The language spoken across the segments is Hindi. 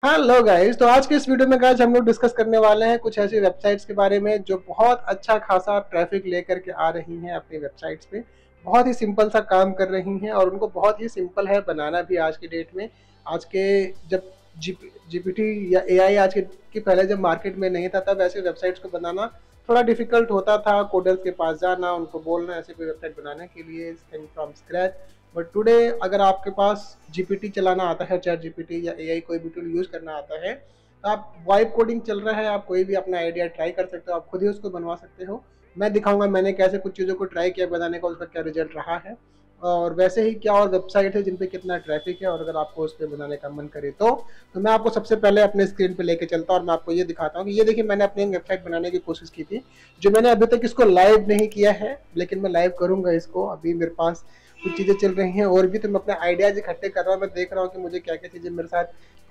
हेलो गाइस, तो आज के इस वीडियो में गाइस हम लोग डिस्कस करने वाले हैं कुछ ऐसी वेबसाइट्स के बारे में जो बहुत अच्छा खासा ट्रैफिक लेकर के आ रही हैं अपनी वेबसाइट्स पे। बहुत ही सिंपल सा काम कर रही हैं और उनको बहुत ही सिंपल है बनाना भी आज की डेट में। आज के जब जीपीटी या एआई आज के पहले जब मार्केट में नहीं था तब ऐसे वेबसाइट्स को बनाना थोड़ा डिफिकल्ट होता था। कोडर्स के पास जाना, उनको बोलना ऐसे कोई वेबसाइट बनाने के लिए फ्रॉम स्क्रैच। बट टुडे अगर आपके पास जीपीटी चलाना आता है, चैट जीपीटी या एआई कोई भी टूल यूज करना आता है, तो आप वाइब कोडिंग चल रहा है, आप कोई भी अपना आइडिया ट्राई कर सकते हो, आप खुद ही उसको बनवा सकते हो। मैं दिखाऊंगा मैंने कैसे कुछ चीज़ों को ट्राई किया बनाने का, उसका क्या रिजल्ट रहा है, और वैसे ही क्या और वेबसाइट है जिन पे कितना ट्रैफिक है और अगर आपको उस पर बनाने का मन करे तो मैं आपको सबसे पहले अपने स्क्रीन पे लेके चलता हूँ और मैं आपको ये दिखाता हूँ कि ये देखिए मैंने अपनी वेबसाइट बनाने की कोशिश की थी, जो मैंने अभी तक इसको लाइव नहीं किया है, लेकिन मैं लाइव करूंगा इसको। अभी मेरे पास कुछ चीज़ें चल रही हैं और भी, तो मैं अपने आइडियाज इकट्ठे कर रहा हूँ, मैं देख रहा हूँ कि मुझे क्या क्या चीज़ें मेरे साथ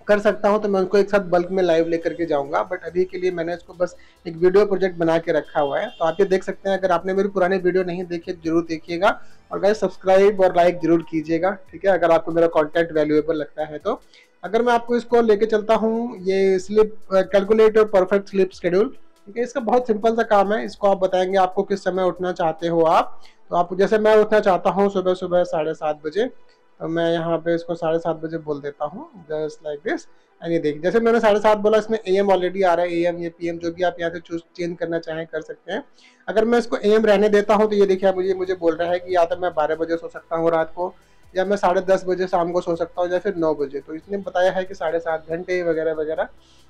कर सकता हूँ, तो मैं उनको एक साथ बल्क में लाइव लेकर के जाऊंगा। बट अभी के लिए मैंने इसको बस एक वीडियो प्रोजेक्ट बना के रखा हुआ है, तो आप ये देख सकते हैं। अगर आपने मेरी पुराने वीडियो नहीं देखे जरूर देखिएगा और गाइस सब्सक्राइब और लाइक जरूर कीजिएगा, ठीक है, अगर आपको मेरा कंटेंट वैल्यूएबल लगता है तो। अगर मैं आपको इसको लेके चलता हूँ, ये स्लिप कैलकुलेट और परफेक्ट स्लिप शेड्यूल, ठीक है, इसका बहुत सिंपल सा काम है। इसको आप बताएंगे आपको किस समय उठना चाहते हो आप, तो आप जैसे मैं उठना चाहता हूँ सुबह सुबह 7:30 बजे, तो मैं यहाँ पे इसको 7:30 बजे बोल देता हूँ, जस्ट लाइक दिस। एंड ये देखिए जैसे मैंने 7:30 बोला, इसमें एम ऑलरेडी आ रहा है, एम या पीएम जो भी आप यहाँ से चूज चेंज करना चाहें कर सकते हैं। अगर मैं इसको एम रहने देता हूँ तो ये देखिए मुझे मुझे बोल रहा है कि या तो मैं 12 बजे सो सकता हूँ रात को, या मैं 10:30 बजे शाम को सो सकता हूँ, या फिर 9 बजे। तो इसने बताया है कि 7.5 घंटे वगैरह वगैरह।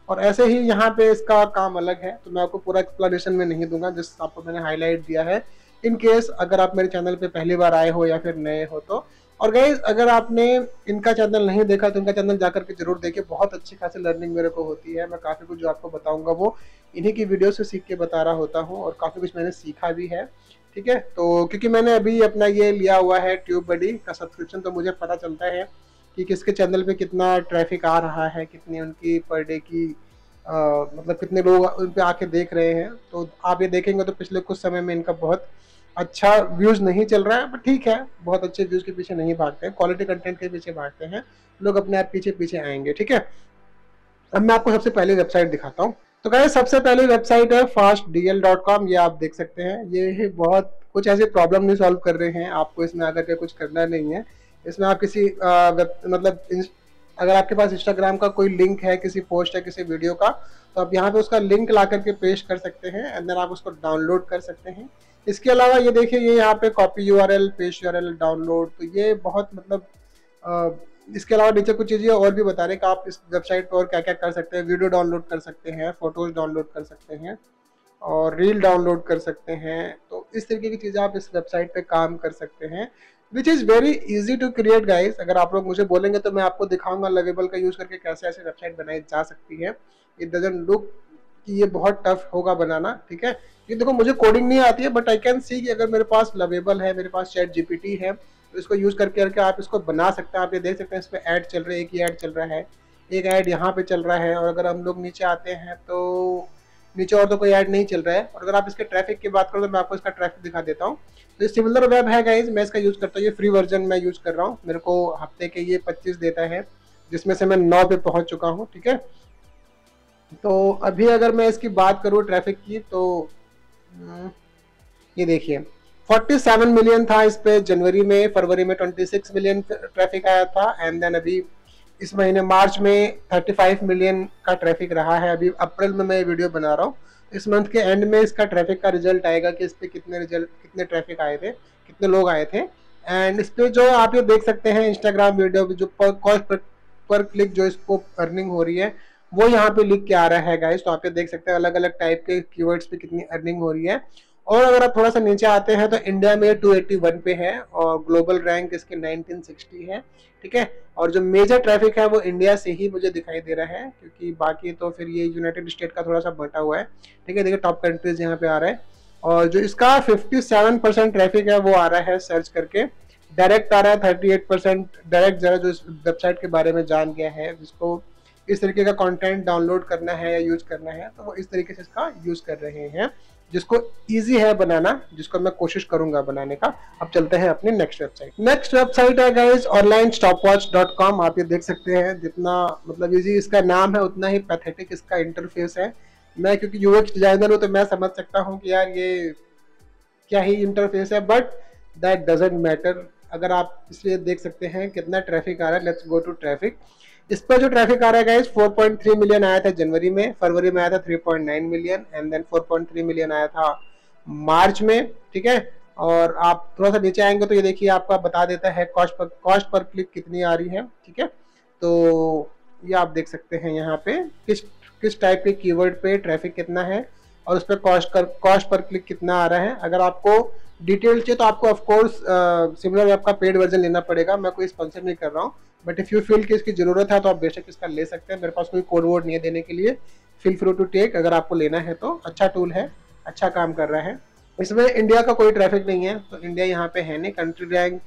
और ऐसे ही यहाँ पे इसका काम अलग है, तो मैं आपको पूरा एक्सप्लेनेशन में नहीं दूंगा, जिस आपको मैंने हाईलाइट दिया है इन केस अगर आप मेरे चैनल पे पहली बार आए हो या फिर नए हो तो। और गाइज अगर आपने इनका चैनल नहीं देखा तो इनका चैनल जाकर के जरूर देखिए, बहुत अच्छी खासी लर्निंग मेरे को होती है। मैं काफ़ी कुछ जो आपको बताऊंगा वो इन्हीं की वीडियो से सीख के बता रहा होता हूँ और काफ़ी कुछ मैंने सीखा भी है, ठीक है। तो क्योंकि मैंने अभी अपना ये लिया हुआ है ट्यूब बडी का सब्सक्रिप्शन, तो मुझे पता चलता है कि किसके चैनल पे कितना ट्रैफिक आ रहा है, कितनी उनकी पर डे की मतलब कितने लोग उन पे आके देख रहे हैं। तो आप ये देखेंगे तो पिछले कुछ समय में इनका बहुत अच्छा व्यूज नहीं चल रहा है, बट ठीक है, बहुत अच्छे व्यूज के पीछे नहीं भागते हैं, क्वालिटी कंटेंट के पीछे भागते हैं लोग, अपने आप पीछे पीछे आएंगे, ठीक है। अब मैं आपको सबसे पहले वेबसाइट दिखाता हूँ। तो गाइस सबसे पहली वेबसाइट है fastdl.com, ये आप देख सकते हैं। ये बहुत कुछ ऐसे प्रॉब्लम नहीं सॉल्व कर रहे हैं, आपको इसमें आकर के कुछ करना नहीं है। इसमें आप किसी मतलब अगर आपके पास इंस्टाग्राम का कोई लिंक है, किसी पोस्ट है, किसी वीडियो का, तो आप यहाँ पे उसका लिंक ला करके पेस्ट कर सकते हैं एंड देन आप उसको डाउनलोड कर सकते हैं। इसके अलावा ये देखिए, ये यहाँ पे copy URL, paste URL, download, तो ये बहुत मतलब इसके अलावा नीचे कुछ चीज़ें और भी बता रहे हैं कि आप इस वेबसाइट पर और क्या क्या कर सकते हैं। वीडियो डाउनलोड कर सकते हैं, फोटोज डाउनलोड कर सकते हैं और रील डाउनलोड कर सकते हैं। तो इस तरीके की चीज़ें आप इस वेबसाइट पे काम कर सकते हैं, which is very easy to create guys. अगर आप लोग मुझे बोलेंगे तो मैं आपको दिखाऊंगा लवेबल का यूज़ करके कैसे ऐसे वेबसाइट बनाई जा सकती है। इट डजंट लुक कि ये बहुत टफ होगा बनाना, ठीक है। ये देखो मुझे कोडिंग नहीं आती है, बट आई कैन सी कि अगर मेरे पास लवेबल है, मेरे पास चैट जीपीटी है, तो इसको यूज़ करके आप इसको बना सकते हैं। आप ये देख सकते हैं इस पर ऐड चल रहा है, एक ही ऐड चल रहा है, एक ऐड यहाँ पे चल रहा है। और अगर हम लोग नीचे आते हैं तो नीचे और तो कोई ऐड नहीं चल रहा है। और अगर आप इसके ट्रैफिक की बात करो तो मैं आपको इसका ट्रैफिक दिखा देता हूँ। तो ये सिमिलर वेब है गाइज, मैं इसका यूज़ करता हूँ, ये फ्री वर्जन मैं यूज़ कर रहा हूँ। मेरे को हफ्ते के ये 25 देता है, जिसमें से मैं 9 पे पहुँच चुका हूँ, ठीक है। तो अभी अगर मैं इसकी बात करूँ ट्रैफिक की, तो ये देखिए 47 मिलियन था इस पे जनवरी में, फरवरी में 26 मिलियन ट्रैफिक आया था, एंड देन अभी इस महीने मार्च में 35 मिलियन का ट्रैफिक रहा है। अभी अप्रैल में मैं वीडियो बना रहा हूँ, इस मंथ के एंड में इसका ट्रैफिक का रिजल्ट आएगा कि इस पे कितने ट्रैफिक आए थे, कितने लोग आए थे। एंड इस पे जो आप ये देख सकते हैं इंस्टाग्राम वीडियो जो पर क्लिक जो इसको अर्निंग हो रही है वो यहाँ पे लिख के आ रहा है गाइस। तो आप ये देख सकते हैं अलग अलग टाइप के कीवर्ड्स पे कितनी अर्निंग हो रही है। और अगर आप थोड़ा सा नीचे आते हैं तो इंडिया में 281 पे है और ग्लोबल रैंक इसके 1960 है, ठीक है। और जो मेजर ट्रैफिक है वो इंडिया से ही मुझे दिखाई दे रहा है, क्योंकि बाकी तो फिर ये यूनाइटेड स्टेट का थोड़ा सा बटा हुआ है, ठीक है। देखिए टॉप कंट्रीज यहाँ पे आ रहा है। और जो इसका 57% ट्रैफिक है वो आ रहा है सर्च करके, डायरेक्ट आ रहा है 38%। डायरेक्ट जरा जो इस वेबसाइट के बारे में जान गया है, जिसको इस तरीके का कंटेंट डाउनलोड करना है या यूज करना है, तो वो इस तरीके से इसका यूज कर रहे हैं। जिसको इजी है बनाना, जिसको मैं कोशिश करूंगा बनाने का। अब चलते हैं अपनी नेक्स्ट वेबसाइट। नेक्स्ट वेबसाइट है गाइस onlinestopwatch.com। आप ये देख सकते हैं, जितना मतलब इजी इसका नाम है उतना ही पैथेटिक इसका इंटरफेस है। मैं क्योंकि यूएक्स डिजाइनर हूं तो मैं समझ सकता हूं कि यार ये क्या ही इंटरफेस है, बट दैट डजंट मैटर। अगर आप इसलिए देख सकते हैं कितना ट्रैफिक आ रहा है। Let's go to traffic. इस पर जो ट्रैफिक आ रहा है गाइस 4.3 मिलियन आया था जनवरी में, फरवरी में आया था 3.9 मिलियन, एंड देन 4.3 मिलियन आया था मार्च में, ठीक है। और आप थोड़ा सा नीचे आएंगे तो ये देखिए आपका बता देता है कॉस्ट पर क्लिक कितनी आ रही है, ठीक है। तो ये आप देख सकते हैं यहाँ पे किस टाइप के कीवर्ड पे ट्रैफिक कितना है और उस पर कॉस्ट पर क्लिक कितना आ रहा है। अगर आपको डिटेल चाहिए तो आपको ऑफकोर्स सिमिलर वेब का पेड वर्जन लेना पड़ेगा। मैं कोई स्पॉन्सर नहीं कर रहा हूँ, बट इफ यू फील कि इसकी जरूरत है तो आप बेशक इसका ले सकते हैं। मेरे पास कोई कोड वोड नहीं है देने के लिए, फील फ्री टू टेक। अगर आपको लेना है तो अच्छा टूल है, अच्छा काम कर रहा है। इसमें इंडिया का कोई ट्रैफिक नहीं है, तो इंडिया यहाँ पे है नहीं। कंट्री रैंक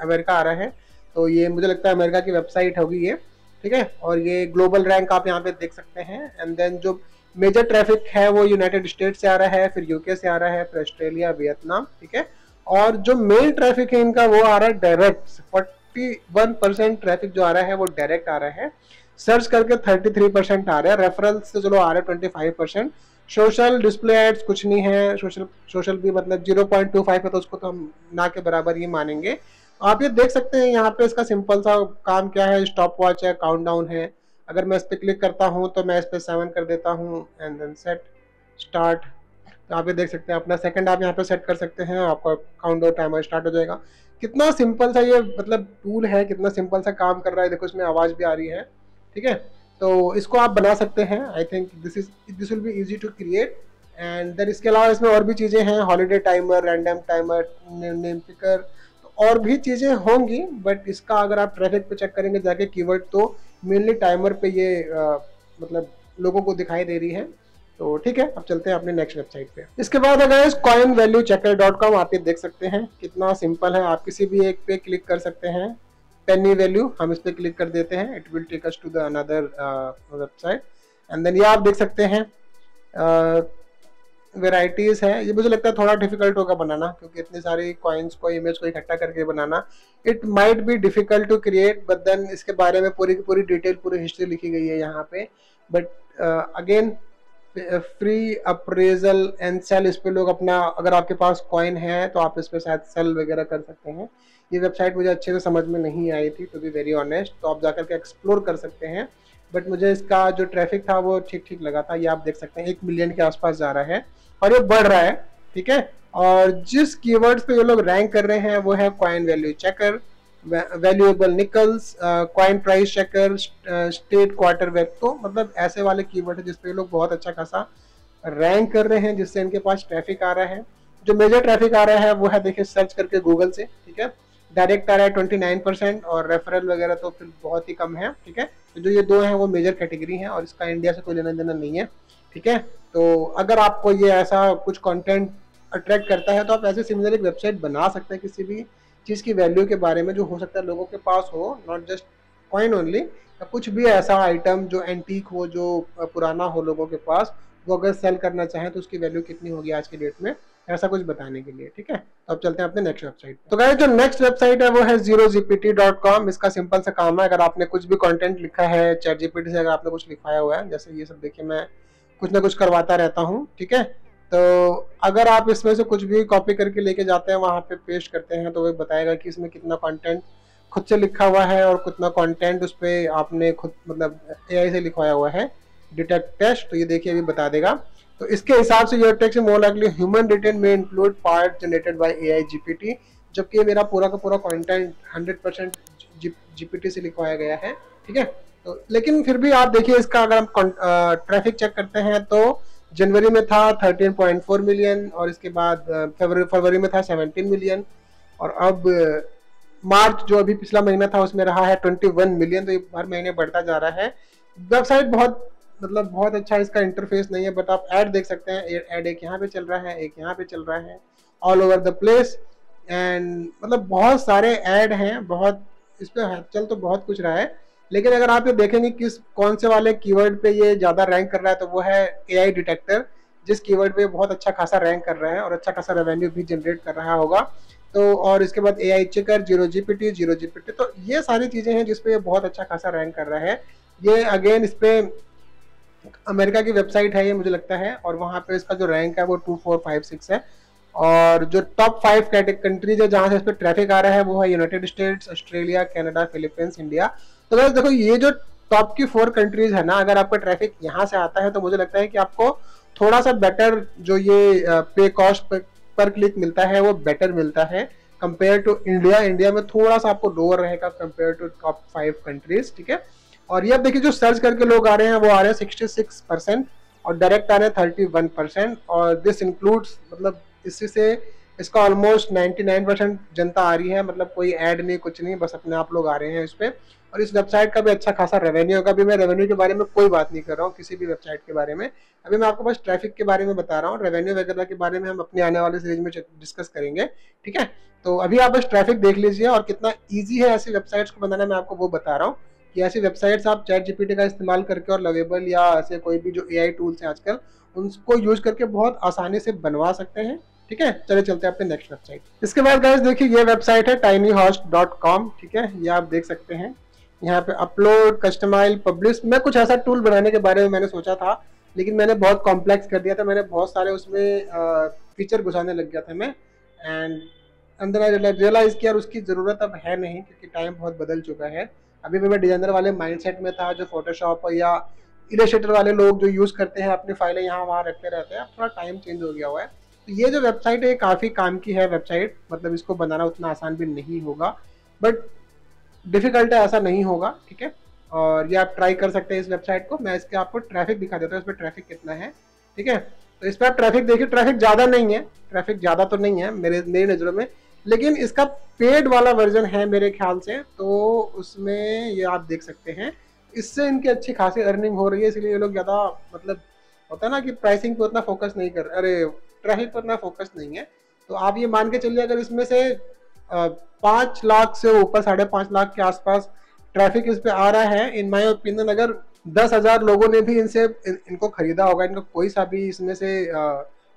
अमेरिका आ रहा है, तो ये मुझे लगता है अमेरिका की वेबसाइट होगी ये, ठीक है। और ये ग्लोबल रैंक आप यहाँ पे देख सकते हैं। एंड देन जो मेजर ट्रैफिक है वो यूनाइटेड स्टेट से आ रहा है, फिर यूके से आ रहा है, फिर ऑस्ट्रेलिया, वियतनाम, ठीक है। और जो मेन ट्रैफिक है इनका वो आ रहा है डायरेक्ट। 41% ट्रैफिक जो आ रहा है वो डायरेक्ट आ रहा है। सर्च करके 33% आ रहा है। रेफरल्स से चलो आ रहा है 25%। सोशल डिस्प्ले एड्स कुछ नहीं है। सोशल भी मतलब 0.25 है, तो उसको तो हम ना के बराबर ही मानेंगे। आप ये देख सकते हैं यहाँ पे इसका सिंपल सा काम क्या है। स्टॉप वॉच है, काउंटडाउन है। अगर मैं इस पर क्लिक करता हूँ तो मैं इस पर 7 कर देता हूँ एंड देन सेट स्टार्ट। तो आप ये देख सकते हैं अपना सेकंड आप यहाँ पे सेट कर सकते हैं, आपका काउंटडाउन टाइमर स्टार्ट हो जाएगा। कितना सिंपल सा ये मतलब टूल है, कितना सिंपल सा काम कर रहा है। देखो इसमें आवाज भी आ रही है, ठीक है। तो इसको आप बना सकते हैं। I think this will be easy to create. And then इसके अलावा इसमें और भी चीजें हैं, holiday timer, random timer, name picker, और भी चीजें होंगी। बट इसका अगर आप ट्रैफिक पे चेक करेंगे जाके कीवर्ड, तो मेनली टाइमर पे ये मतलब लोगों को दिखाई दे रही है। तो ठीक है, अब चलते हैं अपने नेक्स्ट वेबसाइट पे। इसके बाद अगर coinvaluechecker.com आप ये देख सकते हैं कितना सिंपल है। आप किसी भी एक पे क्लिक कर सकते हैं। पेनी वैल्यू हम इस पे क्लिक कर देते हैं, it will take us to the another website. And then ये आप देख सकते हैं वेराइटीज है। ये मुझे लगता है थोड़ा डिफिकल्ट होगा बनाना, क्योंकि इतनी सारी कॉइन्स को, इमेज को इकट्ठा करके बनाना it might be difficult to create. But then इसके बारे में पूरी की पूरी डिटेल, पूरी हिस्ट्री लिखी गई है यहाँ पे। But again free appraisal and sale, इस पे लोग अपना, अगर आपके पास कॉइन है तो आप इस पे शायद सेल वगैरह कर सकते हैं। ये वेबसाइट मुझे अच्छे से समझ में नहीं आई थी, टू बी वेरी ऑनेस्ट। तो आप जाकर के एक्सप्लोर कर सकते हैं। बट मुझे इसका जो ट्रैफिक था वो ठीक ठीक लगा था। ये आप देख सकते हैं 1 मिलियन के आसपास जा रहा है और ये बढ़ रहा है, ठीक है। और जिस कीवर्ड्स पे ये लोग रैंक कर रहे हैं वो है coin value checker, valuable Nicholls, coin price checker, state quarter web. तो मतलब ऐसे वाले कीवर्ड है जिसपे ये लोग बहुत अच्छा खासा रैंक कर रहे हैं, जिससे इनके पास ट्रैफिक आ रहा है। जो मेजर ट्रैफिक आ रहा है वो है, देखिए सर्च करके गूगल से, ठीक है। डायरेक्ट आ रहा है 29% और रेफरल वगैरह तो फिर बहुत ही कम है, ठीक है। तो जो ये दो हैं वो मेजर कैटेगरी हैं और इसका इंडिया से कोई लेना देना नहीं है, ठीक है। तो अगर आपको ये ऐसा कुछ कंटेंट अट्रैक्ट करता है तो आप ऐसे सिमिलर एक वेबसाइट बना सकते हैं किसी भी चीज़ की वैल्यू के बारे में, जो हो सकता है लोगों के पास हो, नॉट जस्ट कॉइन ओनली, या कुछ भी ऐसा आइटम जो एंटीक हो, जो पुराना हो लोगों के पास, वो अगर सेल करना चाहें तो उसकी वैल्यू कितनी होगी आज की डेट में, ऐसा कुछ बताने के लिए, ठीक है। तो अब चलते हैं अपने नेक्स्ट वेबसाइट। तो गाइस जो नेक्स्ट वेबसाइट है वो है zerogpt.com। इसका सिंपल सा काम है, अगर आपने कुछ भी कंटेंट लिखा है चैट जीपीटी से, अगर आपने कुछ लिखवाया हुआ है, जैसे ये सब देखिए मैं कुछ ना कुछ करवाता रहता हूँ, ठीक है। तो अगर आप इसमें से कुछ भी कॉपी करके लेके जाते हैं, वहाँ पे पेस्ट करते हैं, तो वो बताएगा कि इसमें कितना कंटेंट खुद से लिखा हुआ है और कितना कंटेंट उस पर आपने खुद मतलब एआई से लिखवाया हुआ है। डिटेक्ट टेस्ट, तो ये देखिए अभी बता देगा। तो इसके हिसाब से your text more likely human written में include part generated by AI GPT, जबकि मेरा पूरा का पूरा कंटेंट 100% जीपीटी से लिखवाया गया है, ठीक है। तो लेकिन फिर भी आप देखिए इसका अगर हम ट्रैफिक चेक करते हैं तो जनवरी में था 13.4 मिलियन और इसके बाद फरवरी में था 17 मिलियन और अब मार्च जो अभी पिछला महीना था उसमें रहा है 21 मिलियन। तो ये हर महीने बढ़ता जा रहा है। वेबसाइट बहुत मतलब बहुत अच्छा इसका इंटरफेस नहीं है, बट आप ऐड देख सकते हैं। ऐड एक यहाँ पे चल रहा है, एक यहाँ पे चल रहा है, all over the place. And मतलब बहुत सारे ऐड हैं, बहुत इस पे चल तो बहुत कुछ रहा है। लेकिन अगर आप ये देखेंगे किस कौन से वाले कीवर्ड पे ये ज़्यादा रैंक कर रहा है तो वो है एआई डिटेक्टर। जिस कीवर्ड पे बहुत अच्छा खासा रैंक कर रहा है और अच्छा खासा रेवेन्यू भी जनरेट कर रहा होगा। तो और इसके बाद AI चेकर, जीरो जीपीटी, तो ये सारी चीज़ें हैं जिसपे ये बहुत अच्छा खासा रैंक कर रहा है। ये अगेन इस पे अमेरिका की वेबसाइट है ये मुझे लगता है, और वहाँ पे इसका जो रैंक है वो 2, 4, 5, 6 है। और जो टॉप 5 कंट्रीज है जहाँ से इस पर ट्रैफिक आ रहा है वो है United states, Australia, Canada, Philippines, India. तो बस देखो ये जो टॉप की 4 कंट्रीज है ना, अगर आपका ट्रैफिक यहाँ से आता है तो मुझे लगता है कि आपको थोड़ा सा बेटर जो ये पे कॉस्ट पर क्लिक मिलता है वो बेटर मिलता है कंपेयर टू इंडिया। इंडिया में थोड़ा सा आपको लोअर रहेगा कंपेयर टू टॉप 5 कंट्रीज, ठीक है। और ये अब देखिए जो सर्च करके लोग आ रहे हैं वो आ रहे हैं 66% और डायरेक्ट आ रहे हैं 31%, और दिस इंक्लूड्स मतलब इसी से इसका ऑलमोस्ट 99% जनता आ रही है, मतलब कोई ऐड नहीं कुछ नहीं, बस अपने आप लोग आ रहे हैं इस पे। और इस वेबसाइट का भी अच्छा खासा रेवेन्यू होगा। अभी मैं रेवेन्यू के बारे में कोई बात नहीं कर रहा हूँ किसी भी वेबसाइट के बारे में, अभी मैं आपको बस ट्रैफिक के बारे में बता रहा हूँ। रेवेन्यू वगैरह के बारे में हम अपने आने वाले सीरीज में डिस्कस करेंगे, ठीक है। तो अभी आप बस ट्रैफिक देख लीजिए और कितना ईजी है ऐसी वेबसाइट्स को बनाना, मैं आपको वो बता रहा हूँ कि ऐसी वेबसाइट्स आप चैट जीपीटी का इस्तेमाल करके और लवेबल या ऐसे कोई भी जो AI टूल्स हैं आजकल उनको यूज करके बहुत आसानी से बनवा सकते हैं, ठीक है। चले चलते हैं अपने नेक्स्ट वेबसाइट। इसके बाद गाइस देखिए ये वेबसाइट है tinyhost.com, ठीक है। ये आप देख सकते हैं यहाँ पे अपलोड, कस्टमाइज, पब्लिश। मैं कुछ ऐसा टूल बनाने के बारे में मैंने सोचा था, लेकिन मैंने बहुत कॉम्प्लेक्स कर दिया था, मैंने बहुत सारे उसमें फीचर घुसाने लग गया था मैं, एंड अंदर रियलाइज किया उसकी ज़रूरत अब है नहीं क्योंकि टाइम बहुत बदल चुका है। अभी भी मैं डिजाइनर वाले माइंडसेट में था, जो फोटोशॉप या इलस्ट्रेटर वाले लोग जो यूज़ करते हैं अपनी फाइलें यहाँ वहाँ रखते रहते हैं, अब थोड़ा टाइम चेंज हो गया हुआ है। तो ये जो वेबसाइट है ये काफ़ी काम की है वेबसाइट, मतलब इसको बनाना उतना आसान भी नहीं होगा, बट डिफिकल्ट है ऐसा नहीं होगा, ठीक है। और ये आप ट्राई कर सकते हैं इस वेबसाइट को। मैं इसके आपको ट्रैफिक दिखा देता हूँ, इस पर ट्रैफिक कितना है, ठीक है। तो इस पर आप ट्रैफिक देखिए, ट्रैफिक ज़्यादा नहीं है, ट्रैफिक ज़्यादा तो नहीं है मेरी नज़रों में, लेकिन इसका पेड वाला वर्जन है मेरे ख्याल से, तो उसमें ये आप देख सकते हैं इससे इनकी अच्छी खासी अर्निंग हो रही है, इसलिए ये लोग ज़्यादा मतलब होता है ना कि प्राइसिंग पे उतना फोकस नहीं कर, अरे ट्रैफिक पर उतना फोकस नहीं है। तो आप ये मान के चलिए अगर इसमें से 5 लाख से ऊपर 5.5 लाख के आसपास ट्रैफिक इस पे आ रहा है, इन माय ओपिनियन अगर 10,000 लोगों ने भी इनको खरीदा होगा, इनका कोई सा भी इसमें से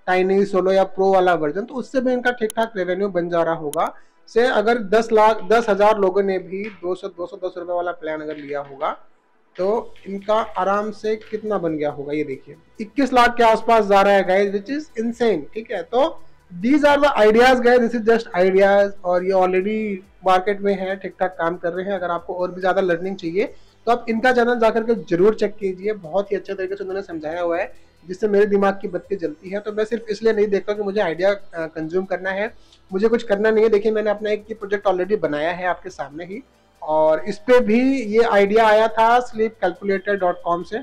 टाइनी, सोलो या प्रो वाला वर्जन, तो उससे भी इनका ठीक ठाक रेवेन्यू बन जा रहा होगा। से अगर 10,000 लोगों ने भी 210 रुपए वाला प्लान अगर लिया होगा तो इनका आराम से कितना बन गया होगा, ये देखिए 21 लाख के आसपास जा रहा है गाइस, विच इज इनसेन, ठीक है। तो these are the ideas guys, this is just ideas, और ये ऑलरेडी मार्केट में है, ठीक ठाक काम कर रहे हैं। अगर आपको और भी ज्यादा लर्निंग चाहिए तो आप इनका चैनल जाकर के जरूर चेक कीजिए, बहुत ही अच्छे तरीके से उन्होंने समझाया हुआ है जिससे मेरे दिमाग की बत्ती जलती है। तो मैं सिर्फ इसलिए नहीं देखता कि मुझे आइडिया कंज्यूम करना है, मुझे कुछ करना नहीं है। देखिए मैंने अपना एक प्रोजेक्ट ऑलरेडी बनाया है आपके सामने ही, और इस पे भी ये आइडिया आया था sleepcalculator.com से,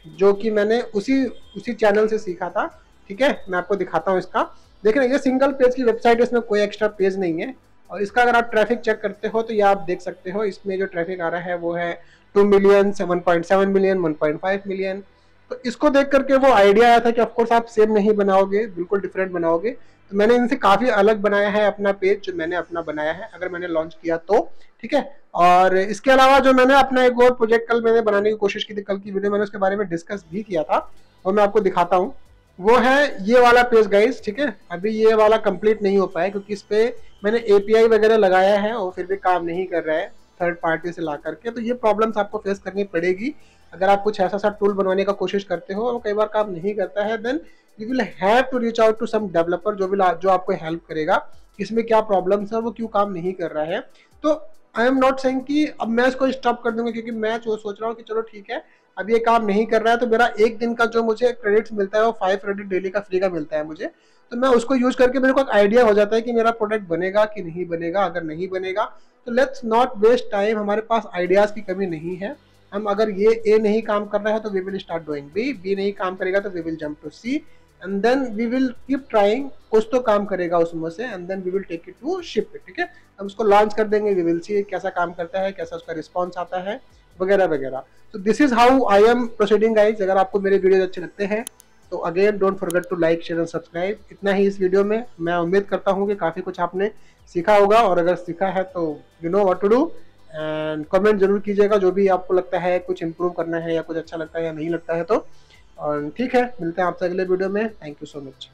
जो कि मैंने उसी चैनल से सीखा था, ठीक है। मैं आपको दिखाता हूँ इसका, देखिए ये सिंगल पेज की वेबसाइट है, इसमें कोई एक्स्ट्रा पेज नहीं है। और इसका अगर आप ट्रैफिक चेक करते हो तो ये आप देख सकते हो, इसमें जो ट्रैफिक आ रहा है वो है 2 मिलियन, 7.7 मिलियन, 1.5 मिलियन। तो इसको देख करके वो आइडिया आया था कि ऑफकोर्स आप सेम नहीं बनाओगे, बिल्कुल डिफरेंट बनाओगे। तो मैंने इनसे काफी अलग बनाया है अपना पेज, जो मैंने अपना बनाया है अगर मैंने लॉन्च किया तो, ठीक है। और इसके अलावा जो मैंने अपना एक और प्रोजेक्ट कल मैंने बनाने की कोशिश की थी, कल की वीडियो मैंने उसके बारे में डिस्कस भी किया था, और मैं आपको दिखाता हूँ। वो है ये वाला पेज गाइस, ठीक है। अभी ये वाला कंप्लीट नहीं हो पाया क्योंकि इस पे मैंने API वगैरह लगाया है और फिर भी काम नहीं कर रहा है थर्ड पार्टी से ला करके। तो ये प्रॉब्लम्स आपको फेस करनी पड़ेगी अगर आप कुछ ऐसा सा टूल बनवाने का कोशिश करते हो और कई बार काम नहीं करता है, then you will have to reach out to some developer जो आपको हेल्प करेगा इसमें क्या प्रॉब्लम्स है और वो क्यों काम नहीं कर रहा है। तो आई एम नॉट सेइंग कि अब मैं इसको स्टॉप कर दूंगा, क्योंकि मैं जो सोच रहा हूँ कि चलो ठीक है अब ये काम नहीं कर रहा है तो मेरा एक दिन का जो मुझे क्रेडिट्स मिलता है वो 5 क्रेडिट डेली का फ्री का मिलता है मुझे, तो मैं उसको यूज करके मेरे को एक आइडिया हो जाता है कि मेरा प्रोडक्ट बनेगा कि नहीं बनेगा। अगर नहीं बनेगा तो लेट्स नॉट वेस्ट टाइम, हमारे पास आइडियाज की कमी नहीं है। हम अगर ये A नहीं काम कर रहा है तो we will start doing B नहीं काम करेगा तो we will jump to C, and then we will keep trying, कुछ तो काम करेगा उसमें से, and then we will take it to ship, ठीक है। हम उसको लॉन्च कर देंगे, वी विल सी कैसा काम करता है, कैसा उसका रिस्पॉन्स आता है वगैरह वगैरह। तो this is how I am proceeding guys. अगर आपको मेरे वीडियो अच्छे लगते हैं तो again don't forget to like, share and subscribe. इतना ही इस वीडियो में, मैं उम्मीद करता हूँ कि काफ़ी कुछ आपने सीखा होगा, और अगर सीखा है तो you know what to do, and comment जरूर कीजिएगा जो भी आपको लगता है कुछ इंप्रूव करना है या कुछ अच्छा लगता है या नहीं लगता है तो। और ठीक है, मिलते हैं आपसे अगले वीडियो में। Thank you so much.